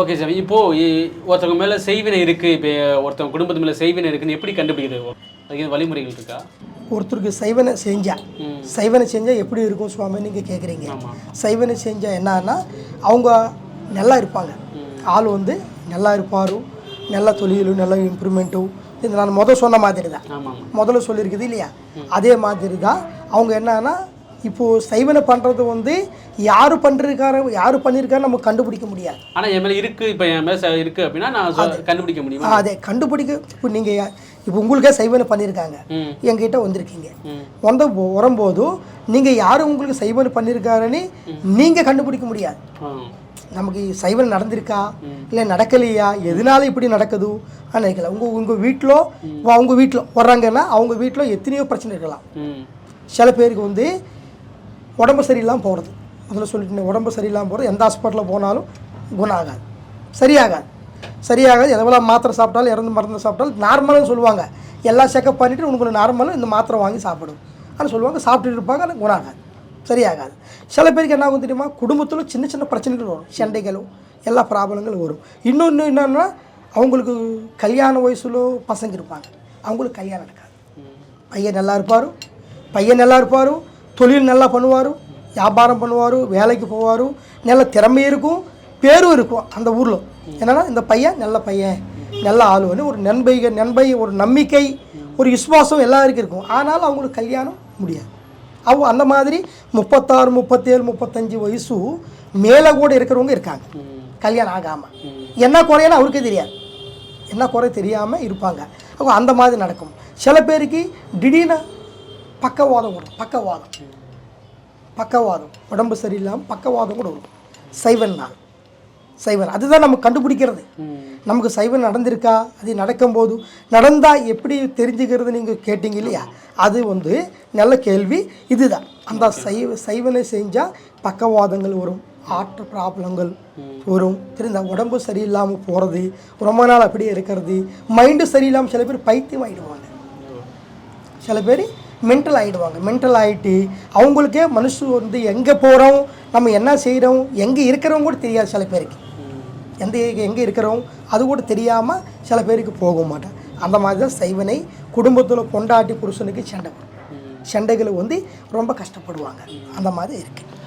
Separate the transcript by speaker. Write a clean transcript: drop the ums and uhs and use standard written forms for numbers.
Speaker 1: Okay sir. இப்போது ஒருத்தவங்க மேலே செய்வினை இருக்குது, இப்போ ஒருத்தவங்க குடும்பத்து மேலே செய்வினை இருக்குன்னு எப்படி கண்டுபிடிக்கிறது? அதுக்கு வழிமுறைகள் இருக்கா?
Speaker 2: ஒருத்தருக்கு சைவனை செஞ்சால் எப்படி இருக்கும் சுவாமி நீங்கள் கேட்குறீங்க. சைவனை செஞ்சால் என்னன்னா அவங்க நல்லா இருப்பாங்க. ஆள் வந்து நல்லா இருப்பார், நல்ல தொழிலும் நல்ல இம்ப்ரூவ்மெண்ட்டும். இது நான் சொன்ன மாதிரி தான், முதல்ல சொல்லியிருக்குது இல்லையா, அதே மாதிரி தான். அவங்க என்னன்னா இப்போது சைவனை பண்ணுறது வந்து யார் பண்ணியிருக்காரு நம்ம கண்டுபிடிக்க முடியாது.
Speaker 1: ஆனால் என் மேலே இருக்குது, இப்போ என் மேலே இருக்குது அப்படின்னா நான் கண்டுபிடிக்க முடியும்.
Speaker 2: அதே கண்டுபிடிக்க இப்போ நீங்கள் இப்போ உங்களுக்கே சைவனை பண்ணியிருக்காங்க, என்கிட்ட வந்திருக்கீங்க. வரும்போது நீங்கள் யாரும் உங்களுக்கு சைவனை பண்ணியிருக்காருன்னு நீங்கள் கண்டுபிடிக்க முடியாது. நமக்கு சைவன் நடந்திருக்கா இல்லை நடக்கலையா, எதனால இப்படி நடக்குது நினைக்கல. உங்கள் வீட்டில் வர்றாங்கன்னா அவங்க வீட்டில் எத்தனையோ பிரச்சனை இருக்கலாம். சில பேருக்கு வந்து உடம்பு சரியில்லாமல் போகிறது, அதில் சொல்லிட்டு உடம்பு சரியில்லாமல் போகிறது, எந்த ஹாஸ்பிட்டலில் போனாலும் குணம் ஆகாது, சரியாகாது. எவ்வளோ மாத்திரை சாப்பிட்டாலும் இறந்து மருந்து சாப்பிட்டாலும் நார்மல்னு சொல்லுவாங்க. எல்லாம் செக்கப் பண்ணிவிட்டு உங்களுக்கு நார்மலும் இந்த மாத்திரை வாங்கி சாப்பிடும் அப்படின்னு சொல்லுவாங்க. சாப்பிட்டுட்டு இருப்பாங்க, ஆனால் குணம் ஆகாது, சரியாகாது. சில பேருக்கு என்ன ஆகும் தெரியுமா, குடும்பத்தில் சின்ன சின்ன பிரச்சனைகள் வரும், சண்டைகளும் எல்லா ப்ராப்ளங்களும் வரும். இன்னொன்று என்னென்னா அவங்களுக்கு கல்யாண வயசுல பசங்க இருப்பாங்க, அவங்களுக்கு கல்யாணம் நடக்காது. பையன் நல்லா இருப்பார், தொழில் நல்லா பண்ணுவார், வியாபாரம் பண்ணுவார், வேலைக்கு போவார், நல்ல திறமை இருக்கும், பேரும் இருக்கும் அந்த ஊரில். என்னென்னா இந்த பையன் நல்ல ஆளுன்னு ஒரு நண்பை ஒரு நம்பிக்கை, ஒரு விசுவாசம் எல்லாருக்கும் இருக்கும். ஆனாலும் அவங்களுக்கு கல்யாணம் முடியாது. அவங்க அந்த மாதிரி 36, 37, 35 வயசு மேலே கூட இருக்கிறவங்க இருக்காங்க, கல்யாணம் ஆகாமல். என்ன குறையன்னு அவருக்கே தெரியாது, என்ன குறை தெரியாமல் இருப்பாங்க. அவங்க அந்த மாதிரி நடக்கும். சில பேருக்கு திடீர்னு பக்கவாதம் வரும், பக்கவாதம் உடம்பு சரியில்லாமல் பக்கவாதம் கூட வரும் சைவன். அதுதான் நம்ம கண்டுபிடிக்கிறது. நமக்கு சைவன் நடந்திருக்கா, அது நடக்கும்போது நடந்தால் எப்படி தெரிஞ்சுக்கிறது நீங்கள் கேட்டீங்க இல்லையா, அது வந்து நல்ல கேள்வி. இதுதான் அந்த சைவனை செஞ்சால் பக்கவாதங்கள் வரும், ஹார்ட் ப்ராப்ளங்கள் வரும், தெரிந்த உடம்பு சரியில்லாமல் போகிறது, ரொம்ப நாள் அப்படியே இருக்கிறது, மைண்டு சரியில்லாமல் சில பேர் பைத்தியம் ஆகிடுவாங்க, சில பேர் மென்டல் ஆகிட்டு அவங்களுக்கே மனசு வந்து எங்கே போகிறோம், நம்ம என்ன செய்கிறோம், எங்கே இருக்கிறவங்க கூட தெரியாது. சில பேருக்கு எங்கே இருக்கிறோம் அது கூட தெரியாமல் சில பேருக்கு போக மாட்டேன். அந்த மாதிரி தான் சைவனை குடும்பத்தில் பொண்டாட்டி புருஷனுக்கு சண்டைகளை வந்து ரொம்ப கஷ்டப்படுவாங்க. அந்த மாதிரி இருக்குது.